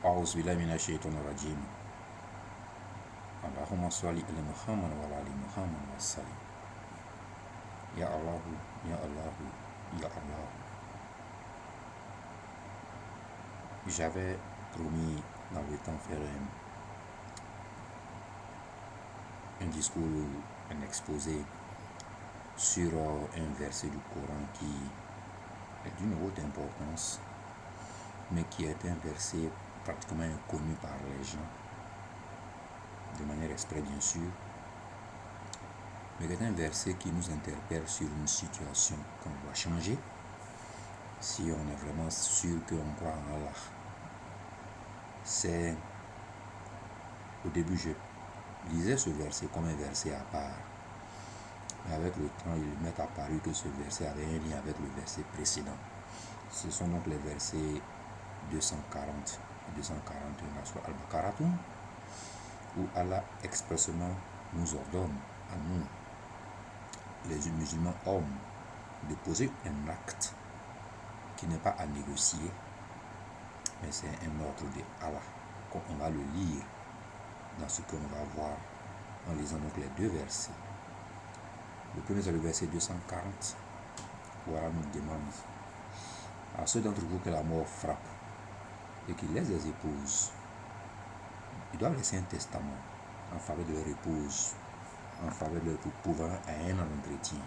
أعوذ بالله من الشيطان الرجيم اللهم صل على محمد وعلى آل محمد وسلم يا الله يا الله يا Allah. J'avais promis dans le temps faire un discours, un exposé sur un verset du Coran qui est d'une haute importance, mais qui est un verset pratiquement inconnu par les gens, de manière exprès bien sûr, mais qui est un verset qui nous interpelle sur une situation qu'on doit changer si on est vraiment sûr qu'on croit en Allah. C'est, au début je lisais ce verset comme un verset à part, mais avec le temps il m'est apparu que ce verset avait un lien avec le verset précédent. Ce sont donc les versets 240 et 241 sur Al-Baqarah, où Allah expressément nous ordonne à nous, les musulmans hommes, de poser un acte qui n'est pas à négocier, mais c'est un ordre de Allah, qu'on va le lire dans ce qu'on va voir en lisant donc les deux versets. Le premier c'est le verset 240, où Allah nous demande à ceux d'entre vous que la mort frappe et qui laissent des épouses, ils doivent laisser un testament en faveur de leur épouse, en faveur de leur pouvant à un an d'entretien,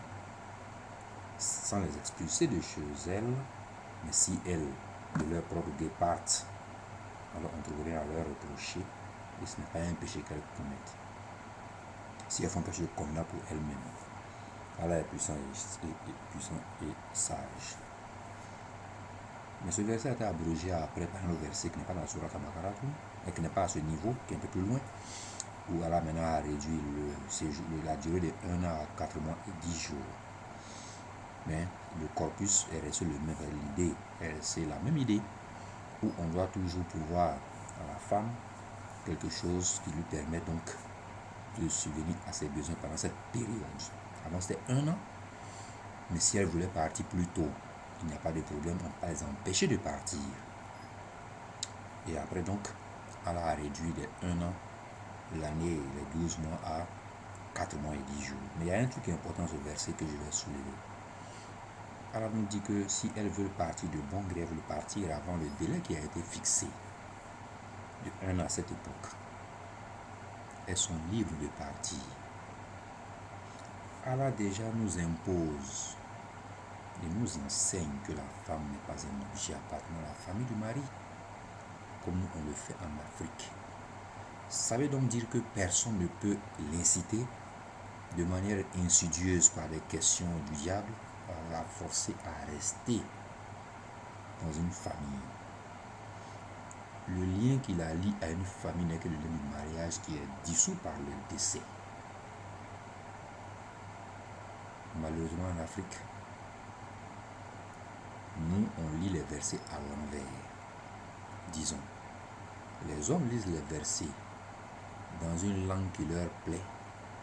sans les expulser de chez elles, mais si elles, de leur propre gré, partent, alors on trouverait à leur reprocher, et ce n'est pas un péché qu'elles commettent. Si elles font un péché condamnable pour elles-mêmes, Allah est puissant et sage. Mais ce verset a été abrogé après par un autre verset qui n'est pas dans la Sourate Al-Baqarah, et qui n'est pas à ce niveau, qui est un peu plus loin, où Allah maintenant a réduit la durée de 1 an à 4 mois et 10 jours. Mais le corpus est resté le même, l'idée, c'est la même idée, où on doit toujours pouvoir à la femme quelque chose qui lui permet donc de subvenir à ses besoins pendant cette période. Avant c'était 1 an, mais si elle voulait partir plus tôt, il n'y a pas de problème, on peut les empêcher de partir. Et après donc, Allah a réduit de 1 an l'année, les 12 mois à 4 mois et 10 jours. Mais il y a un truc important dans ce verset que je vais soulever. Allah nous dit que si elles veulent partir de bon gré, elles veulent partir avant le délai qui a été fixé, de 1 an à cette époque, elles sont libres de partir. Allah déjà nous impose et nous enseigne que la femme n'est pas un objet appartenant à la famille du mari, comme nous on le fait en Afrique. Ça veut donc dire que personne ne peut l'inciter de manière insidieuse par des questions du diable à la forcer à rester dans une famille. Le lien qui la lie à une famille n'est que le lien du mariage qui est dissous par le décès. Malheureusement en Afrique, nous on lit les versets à l'envers. Disons, les hommes lisent les versets dans une langue qui leur plaît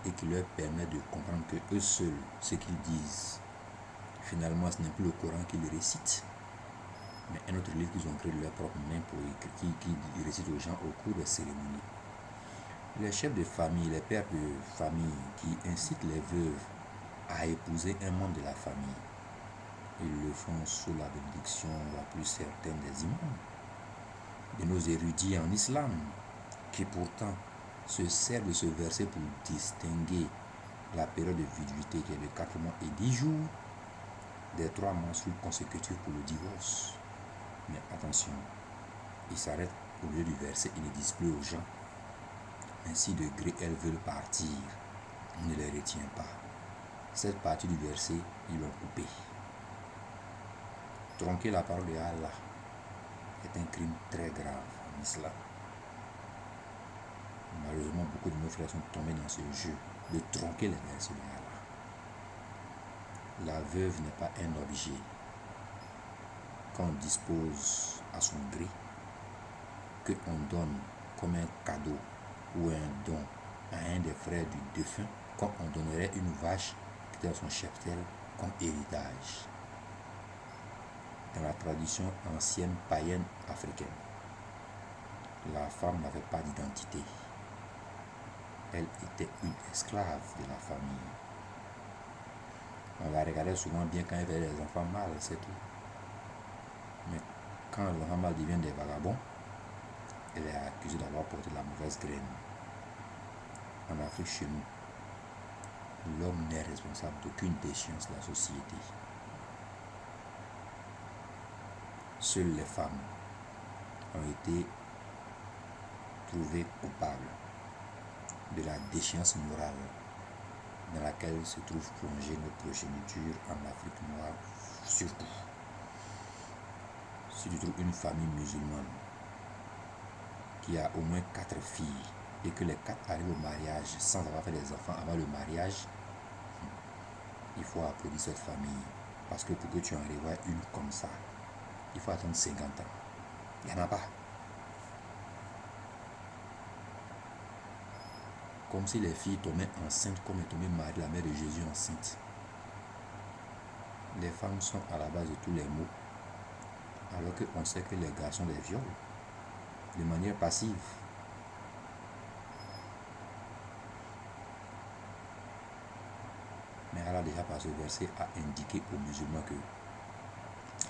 et qui leur permet de comprendre que eux seuls, ce qu'ils disent, finalement ce n'est plus le Coran qu'ils récitent, mais un autre livre qu'ils ont créé de leur propre main pour écrire, qui récite aux gens au cours des cérémonies. Les chefs de famille, les pères de famille qui incitent les veuves à épouser un membre de la famille, ils le font sous la bénédiction la plus certaine des imams, de nos érudits en islam, qui pourtant se servent de ce verset pour distinguer la période de viduité qui est de 4 mois et 10 jours des 3 menstrues consécutifs pour le divorce. Mais attention, ils s'arrêtent au milieu du verset, ils ne disent plus aux gens, ainsi de gré elles veulent partir, on ne les retient pas. Cette partie du verset, ils l'ont coupée. Tronquer la parole de Allah est un crime très grave en islam. Malheureusement, beaucoup de nos frères sont tombés dans ce jeu de tronquer les versets de Allah. La veuve n'est pas un objet qu'on dispose à son gré, qu'on donne comme un cadeau ou un don à un des frères du défunt, comme on donnerait une vache qui était dans son cheptel comme héritage. Dans la tradition ancienne païenne africaine, la femme n'avait pas d'identité. Elle était une esclave de la famille. On la regardait souvent bien quand elle avait des enfants mâles, c'est tout. Mais quand les enfants mâles deviennent des vagabonds, elle est accusée d'avoir porté la mauvaise graine. En Afrique, chez nous, l'homme n'est responsable d'aucune déchéance de la société. Seules les femmes ont été trouvées coupables de la déchéance morale dans laquelle se trouve plongée notre progéniture en Afrique noire surtout. Si tu trouves une famille musulmane qui a au moins 4 filles et que les 4 arrivent au mariage sans avoir fait des enfants avant le mariage, il faut applaudir cette famille. Parce que pour que tu en revoies une comme ça, il faut attendre 50 ans. Il n'y en a pas. Comme si les filles tombaient enceintes, comme est tombée Marie, la mère de Jésus, enceinte. Les femmes sont à la base de tous les maux, alors qu'on sait que les garçons les violent de manière passive. Mais Allah déjà par ce verset a indiqué aux musulmans que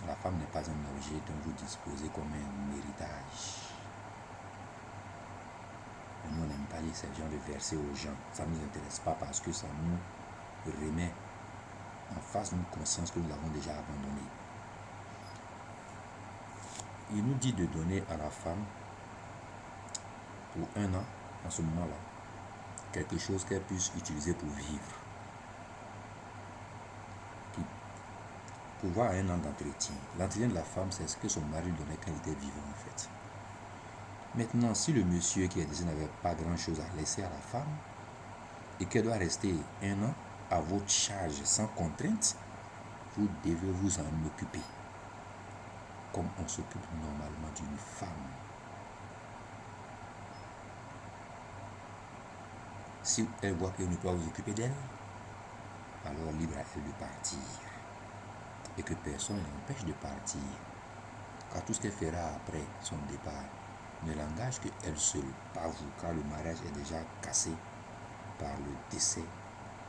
la femme n'est pas un objet dont vous disposez comme un héritage. Et nous, on n'aime pas lire ce genre de versets aux gens. Ça ne nous intéresse pas parce que ça nous remet en face d'une conscience que nous avons déjà abandonnée. Il nous dit de donner à la femme, pour 1 an, en ce moment-là, quelque chose qu'elle puisse utiliser pour vivre. Pouvoir 1 an d'entretien. L'entretien de la femme, c'est ce que son mari lui donnait quand il était vivant, en fait. Maintenant, si le monsieur qui est décédé n'avait pas grand-chose à laisser à la femme et qu'elle doit rester 1 an à votre charge sans contrainte, vous devez vous en occuper comme on s'occupe normalement d'une femme. Si elle voit qu'elle ne peut pas vous occuper d'elle, alors libre à elle de partir. Et que personne ne l'empêche de partir. Car tout ce qu'elle fera après son départ ne l'engage qu'elle seule, pas vous, car le mariage est déjà cassé par le décès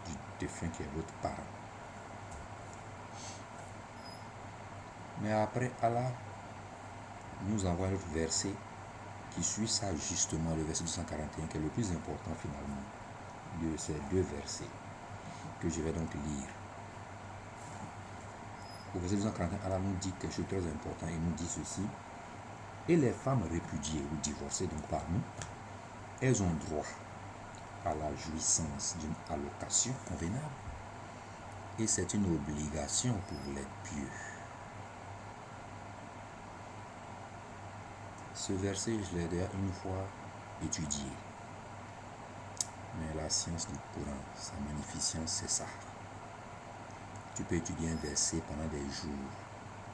du défunt qui est votre parent. Mais après, Allah nous envoie notre verset qui suit ça justement, le verset 241, qui est le plus important finalement de ces 2 versets que je vais donc lire. Au verset 241, Allah nous dit quelque chose de très important. Il nous dit ceci: et les femmes répudiées ou divorcées donc par nous, elles ont droit à la jouissance d'une allocation convenable, et c'est une obligation pour les pieux. Ce verset, je l'ai déjà une fois étudié, mais la science du Coran, sa magnificence, c'est ça. Tu peux étudier un verset pendant des jours,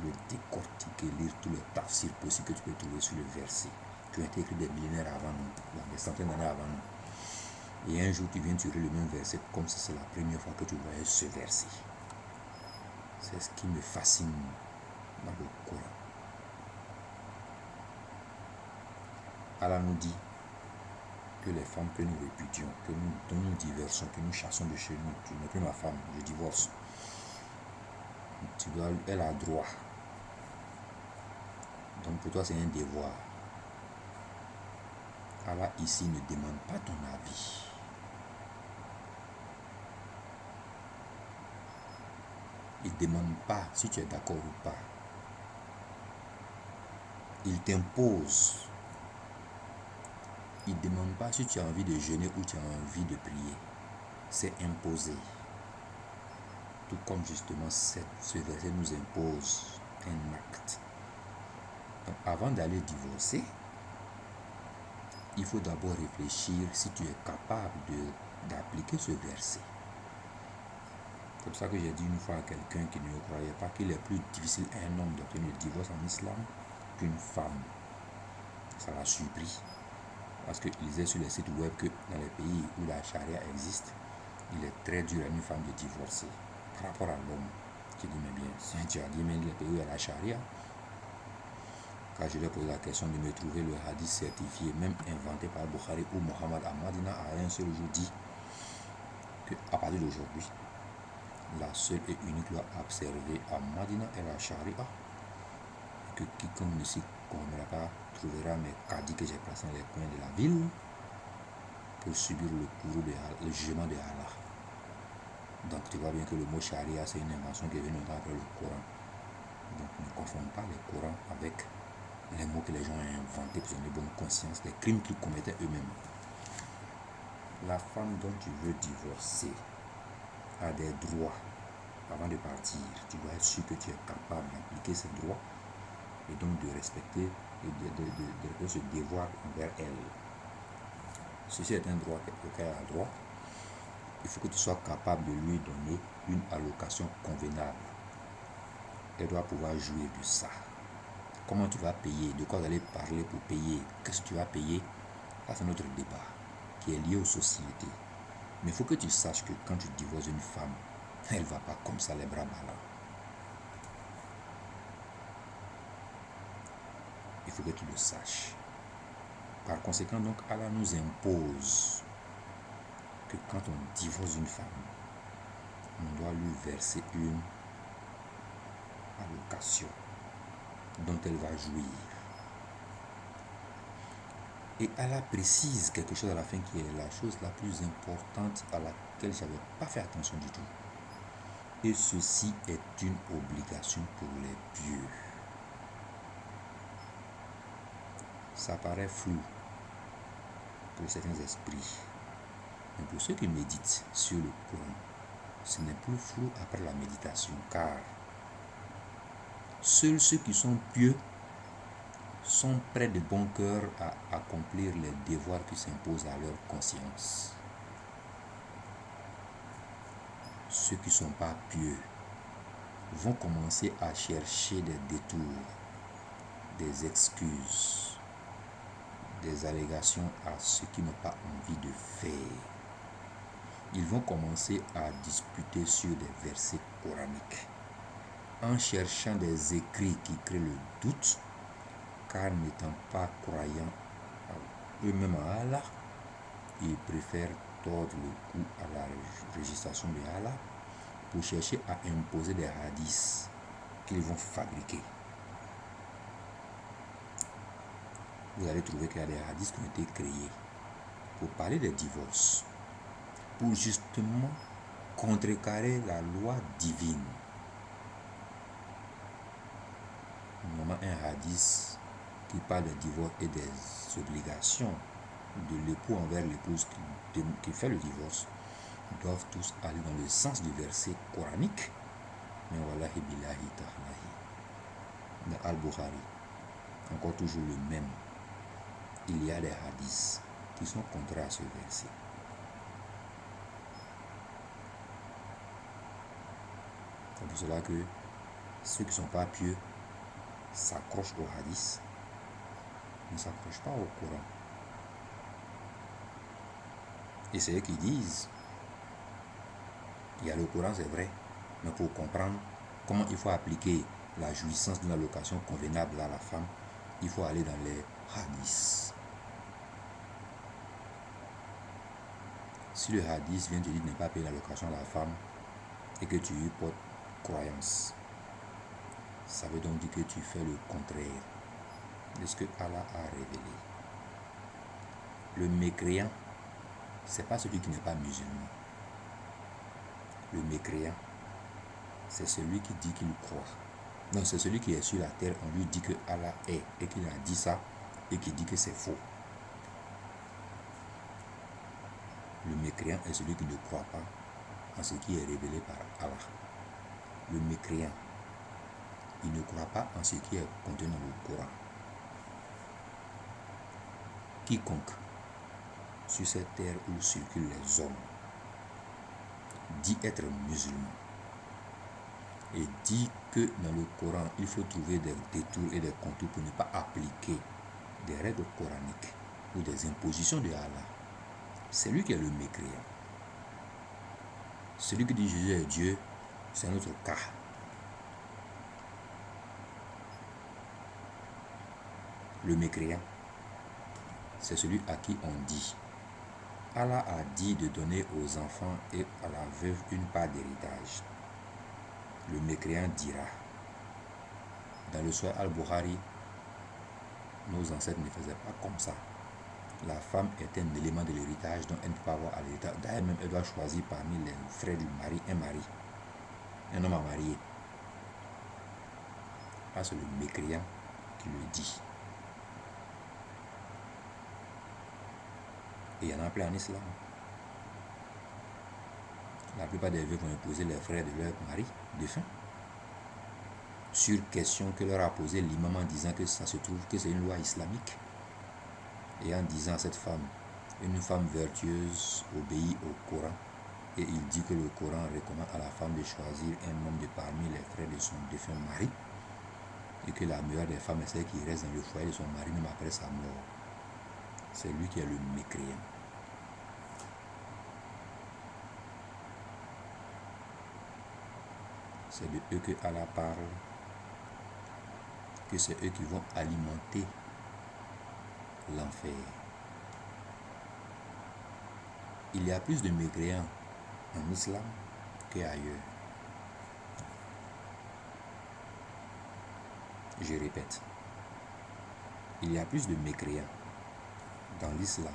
le décortiquer, lire tous les tafsirs possibles que tu peux trouver sur le verset, qui ont été écrits des millénaires avant nous, des centaines d'années avant nous. Et un jour, tu viens tirer le même verset comme si c'est la première fois que tu voyais ce verset. C'est ce qui me fascine dans le Coran. Allah nous dit que les femmes que nous répudions, dont nous diversons, que nous chassons de chez nous, tu n'es plus ma femme, je divorce. Elle a droit. Donc pour toi c'est un devoir. Allah ici ne demande pas ton avis. Il ne demande pas si tu es d'accord ou pas. Il t'impose. Il ne demande pas si tu as envie de jeûner ou tu as envie de prier. C'est imposé. Tout comme justement ce verset nous impose un acte. Donc avant d'aller divorcer, il faut d'abord réfléchir si tu es capable d'appliquer ce verset. C'est pour ça que j'ai dit une fois à quelqu'un qui ne croyait pas qu'il est plus difficile à un homme d'obtenir le divorce en islam qu'une femme. Ça l'a surpris. Parce qu'il disait sur les sites web que dans les pays où la charia existe, il est très dur à une femme de divorcer par rapport à l'homme. Je dis, mais bien, si tu as dit, mais les pays où il y a la charia, Car je lui ai posé la question de me trouver le hadith certifié, même inventé par Bukhari ou Mohammed à Madina, a un seul jour dit qu'à partir d'aujourd'hui, la seule et unique loi observée à Madina est la charia, et que quiconque ne s'y conviendra pas trouvera mes caddies que j'ai placés dans les coins de la ville pour subir le jugement de Allah. Donc tu vois bien que le mot charia, c'est une invention qui est venue après le Coran. Donc ne confondons pas le Coran avec les mots que les gens ont inventés pour donner bonne conscience des crimes qu'ils commettaient eux-mêmes. La femme dont tu veux divorcer a des droits. Avant de partir, tu dois être sûr que tu es capable d'appliquer ces droits et donc de respecter et de se devoir envers elle. Ceci est un droit auquel elle a droit. Il faut que tu sois capable de lui donner une allocation convenable. Elle doit pouvoir jouir de ça. Comment tu vas payer? De quoi vous allez parler pour payer? Qu'est-ce que tu vas payer? Ça, c'est notre débat qui est lié aux sociétés. Mais il faut que tu saches que quand tu divorces une femme, elle ne va pas comme ça les bras ballants. Il faut que tu le saches. Par conséquent, donc, Allah nous impose que quand on divorce une femme, on doit lui verser une allocation dont elle va jouir. Et Allah précise quelque chose à la fin qui est la chose la plus importante à laquelle je n'avais pas fait attention du tout. Et ceci est une obligation pour les pieux. Ça paraît flou pour certains esprits. Mais pour ceux qui méditent sur le Coran, ce n'est plus flou après la méditation, car seuls ceux qui sont pieux sont prêts de bon cœur à accomplir les devoirs qui s'imposent à leur conscience. Ceux qui ne sont pas pieux vont commencer à chercher des détours, des excuses, des allégations à ce qu'ils n'ont pas envie de faire. Ils vont commencer à disputer sur des versets coraniques en cherchant des écrits qui créent le doute, car n'étant pas croyants eux-mêmes à Allah, ils préfèrent tordre le cou à la législation de Allah pour chercher à imposer des hadiths qu'ils vont fabriquer. Vous allez trouver qu'il y a des hadiths qui ont été créés pour parler des divorces, pour justement contrecarrer la loi divine. Normalement, un hadith qui parle des divorces et des obligations de l'époux envers l'épouse qui fait le divorce doivent tous aller dans le sens du verset coranique. Mais wallahi billahi ta'alahi, dans Al-Bukhari, encore toujours le même, il y a des hadiths qui sont contraires à ce verset. C'est pour cela que ceux qui ne sont pas pieux s'accrochent au hadith, ne s'accrochent pas au Coran. Et c'est eux qui disent, il y a le Coran, c'est vrai, mais pour comprendre comment il faut appliquer la jouissance d'une allocation convenable à la femme, il faut aller dans les hadiths. Si le hadith vient te dire de ne pas payer l'allocation à la femme et que tu y portes croyance, ça veut donc dire que tu fais le contraire de ce que Allah a révélé. Le mécréant, ce n'est pas celui qui n'est pas musulman. Le mécréant, c'est celui qui dit qu'il croit. Non, c'est celui qui est sur la terre, on lui dit que Allah est, et qu'il a dit ça, et qui dit que c'est faux. Le mécréant est celui qui ne croit pas en ce qui est révélé par Allah. Le mécréant, il ne croit pas en ce qui est contenu dans le Coran. Quiconque sur cette terre où circulent les hommes dit être musulman et dit que dans le Coran il faut trouver des détours et des contours pour ne pas appliquer des règles coraniques ou des impositions de Allah, c'est lui qui est le mécréant. Celui qui dit Jésus est Dieu, c'est un autre cas. Le mécréant, c'est celui à qui on dit: Allah a dit de donner aux enfants et à la veuve une part d'héritage. Le mécréant dira: dans le Sahih al-Bukhari, nos ancêtres ne faisaient pas comme ça. La femme est un élément de l'héritage dont elle ne peut pas avoir à l'héritage. D'ailleurs, même elle doit choisir parmi les frères du mari un homme à marier. Là, c'est le mécréant qui le dit. Et il y en a plein en islam. La plupart des veuves vont épouser les frères de leur mari défunt, sur question que leur a posé l'imam en disant que ça se trouve que c'est une loi islamique. Et en disant à cette femme, une femme vertueuse obéit au Coran, et il dit que le Coran recommande à la femme de choisir un homme de parmi les frères de son défunt mari, et que la meilleure des femmes est celle qui reste dans le foyer de son mari même après sa mort. C'est lui qui est le mécréant. C'est de eux que Allah parle, que c'est eux qui vont alimenter l'enfer. Il y a plus de mécréants en islam qu'ailleurs. Je répète, il y a plus de mécréants dans l'islam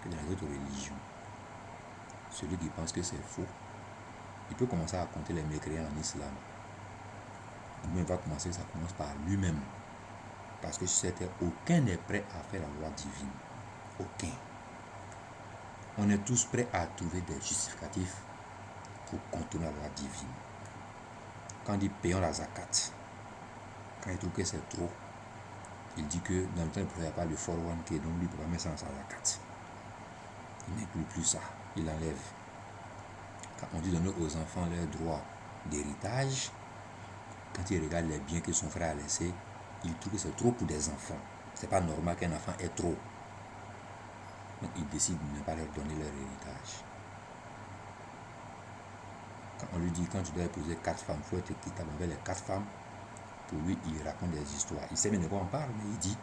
que dans les autres religions. Celui qui pense que c'est faux, il peut commencer à compter les mécréants en islam. Mais il va commencer, ça commence par lui-même. Parce que c'était aucun n'est prêt à faire la loi divine. Aucun. On est tous prêts à trouver des justificatifs pour contourner la loi divine. Quand il dit payons la zakat, quand il trouve que c'est trop, il dit que dans le temps, il ne préfère pas le 401k, donc lui, il ne peut pas mettre ça dans sa zakat. Il n'inclut plus ça, il enlève. Quand on dit donner aux enfants leur droit d'héritage, quand il regarde les biens que son frère a laissés, il trouve que c'est trop pour des enfants. C'est pas normal qu'un enfant ait trop. Donc il décide de ne pas leur donner leur héritage. Quand on lui dit, quand tu dois épouser 4 femmes, il faut être équitable avec les 4 femmes. Pour lui, il raconte des histoires. Il sait bien de quoi on parle, mais il dit,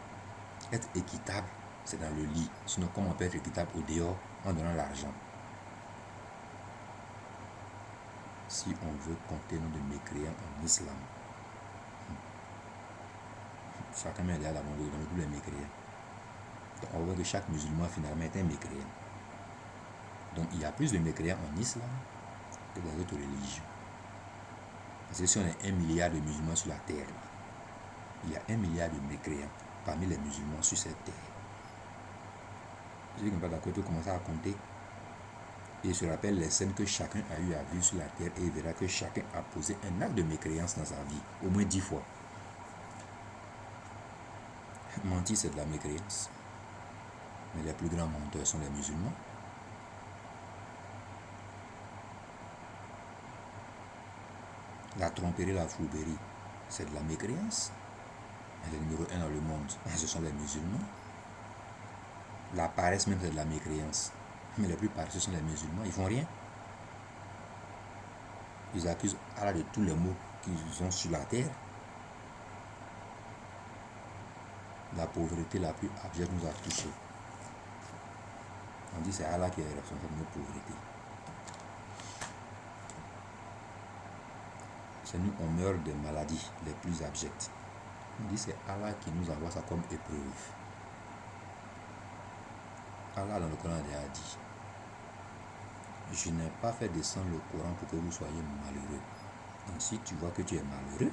être équitable, c'est dans le lit. Sinon, comment on peut être équitable au dehors en donnant l'argent? Si on veut compter nous de mécréants en islam, chacun met derrière la bonne dans tous les mécréants. Donc on voit que chaque musulman finalement est un mécréant. Donc il y a plus de mécréants en islam que dans d'autres religions. Parce que si on est 1 milliard de musulmans sur la terre, il y a 1 milliard de mécréants parmi les musulmans sur cette terre. Celui qui n'est pas d'accord peut commencer à compter. Et se rappelle les scènes que chacun a eu à vivre sur la terre et il verra que chacun a posé un acte de mécréance dans sa vie, au moins 10 fois. Mentir, c'est de la mécréance. Mais les plus grands menteurs sont les musulmans. La tromperie, la fourberie, c'est de la mécréance. Et le numéro 1 dans le monde, ce sont les musulmans. La paresse même, c'est de la mécréance. Mais les plus paresseux sont les musulmans, ils font rien. Ils accusent Allah de tous les maux qu'ils ont sur la terre. La pauvreté la plus abjecte nous a touchés. On dit c'est Allah qui est responsable de notre pauvreté. C'est nous, on meurt des maladies les plus abjectes. On dit c'est Allah qui nous envoie ça comme épreuve. Allah dans le Coran a dit: je n'ai pas fait descendre le Coran pour que vous soyez malheureux. Donc si tu vois que tu es malheureux,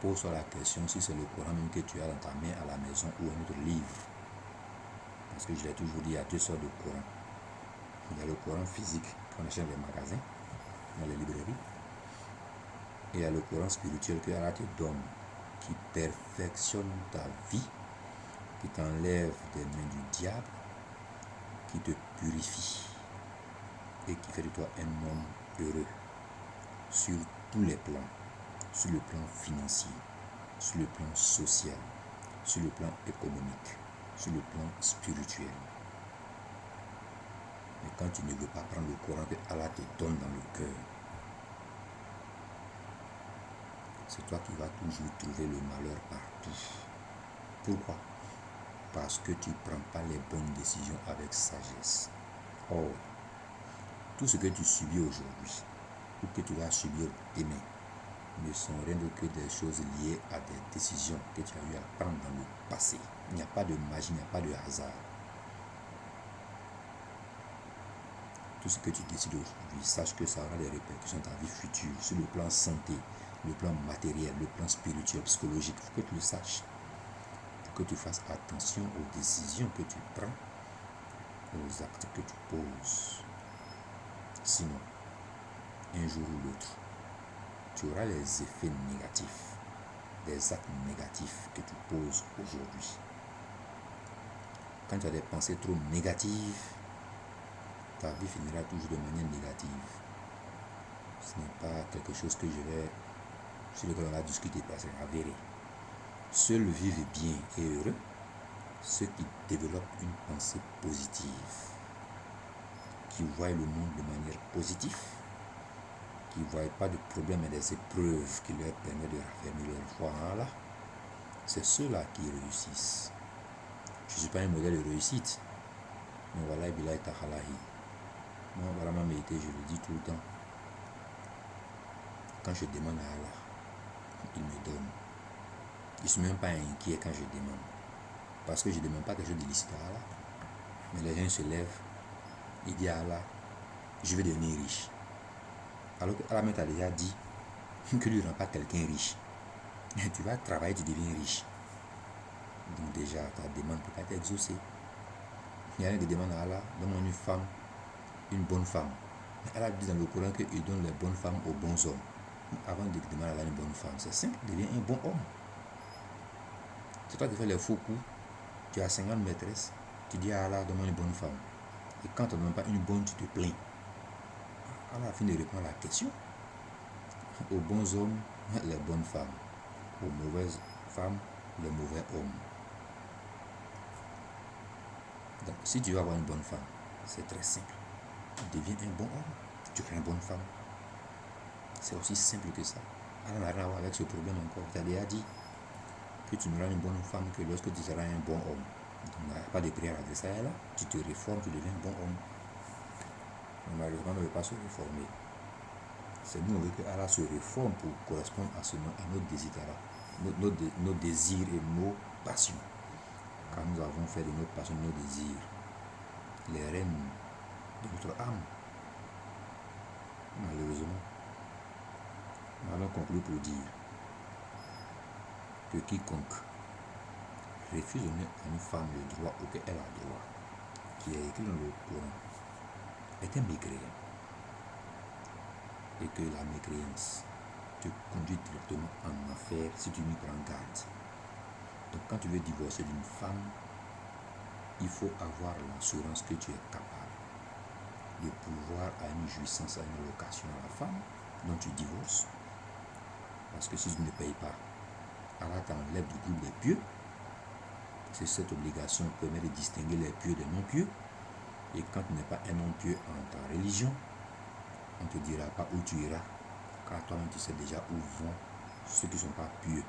pose-toi la question si c'est le Coran même que tu as dans ta main à la maison ou un autre livre. Parce que je l'ai toujours dit, il y a 2 sortes de Coran. Il y a le Coran physique qu'on achète dans les magasins, dans les librairies. Et il y a le Coran spirituel que Allah te donne, qui perfectionne ta vie, qui t'enlève des mains du diable, qui te purifie et qui fait de toi un homme heureux sur tous les plans, sur le plan financier, sur le plan social, sur le plan économique, sur le plan spirituel. Mais quand tu ne veux pas prendre le Coran que Allah te donne dans le cœur, c'est toi qui vas toujours trouver le malheur partout. Pourquoi? Parce que tu ne prends pas les bonnes décisions avec sagesse. Or, tout ce que tu subis aujourd'hui, ou que tu vas subir demain, ne sont rien d'autre que des choses liées à des décisions que tu as eu à prendre dans le passé. Il n'y a pas de magie, il n'y a pas de hasard. Tout ce que tu décides aujourd'hui, sache que ça aura des répercussions dans ta vie future, sur le plan santé, le plan matériel, le plan spirituel, psychologique. Il faut que tu le saches. Il faut que tu fasses attention aux décisions que tu prends, aux actes que tu poses. Sinon, un jour ou l'autre, tu auras les effets négatifs des actes négatifs que tu poses aujourd'hui. Quand tu as des pensées trop négatives, ta vie finira toujours de manière négative. Ce n'est pas quelque chose que sur lequel on va discuter, parce que c'est avéré. Seuls vivent bien et heureux ceux qui développent une pensée positive, qui voient le monde de manière positive, qui ne voient pas de problèmes et des épreuves qui leur permettent de raffermir leur foi en Allah. C'est ceux-là qui réussissent. Je ne suis pas un modèle de réussite, mais voilà, Bilal Tahalahi. Moi, voilà ma médité, je le dis tout le temps. Quand je demande à Allah, il me donne. Je ne suis même pas inquiet quand je demande. Parce que je ne demande pas quelque chose d'illicite à Allah. Mais les gens se lèvent, ils disent à Allah, je vais devenir riche. Alors que Allah t'a déjà dit que lui ne rend pas quelqu'un riche. Tu vas travailler, tu deviens riche. Donc déjà, ta demande peut pas être exaucée. Il y a un qui demande à Allah, donne-moi une femme, une bonne femme. Allah dit dans le Coran qu'il donne les bonnes femmes aux bons hommes. Avant de demander à Allah une bonne femme, c'est simple, deviens un bon homme. C'est toi qui fais les faux coups. Tu as 50 maîtresses, tu dis à Allah, donne-moi une bonne femme. Et quand tu ne donnes pas une bonne, tu te plains. Allah a fini de répondre à la question. Aux bons hommes, les bonnes femmes. Aux mauvaises femmes, les mauvais hommes. Donc, si tu veux avoir une bonne femme, c'est très simple. Tu deviens un bon homme, tu crées une bonne femme. C'est aussi simple que ça. Allah n'a rien à voir avec ce problème encore. Tu as déjà dit que tu n'auras une bonne femme que lorsque tu seras un bon homme. Donc, il n'y a pas de prière à ça là. Tu te réformes, tu deviens un bon homme. Mais malheureusement, on ne veut pas se réformer. C'est nous, on veut que Allah se réforme pour correspondre à nos désirata, nos désirs et nos passions. Car nous avons fait de nos passions, nos désirs, les reines de notre âme. Malheureusement, nous allons conclure pour dire que quiconque refuse de donner à une femme le droit auquel elle a droit, qui est écrit dans le Coran, est un mécréant. Et que la mécréance te conduit directement en enfer si tu n'y prends garde. Donc quand tu veux divorcer d'une femme, il faut avoir l'assurance que tu es capable de pouvoir à une jouissance, à une location à la femme dont tu divorces. Parce que si tu ne payes pas, Allah t'enlève du groupe des pieux. C'est cette obligation qui permet de distinguer les pieux des non-pieux. Et quand tu n'es pas un non-pieux en ta religion, on ne te dira pas où tu iras, car toi-même tu sais déjà où vont ceux qui ne sont pas pieux.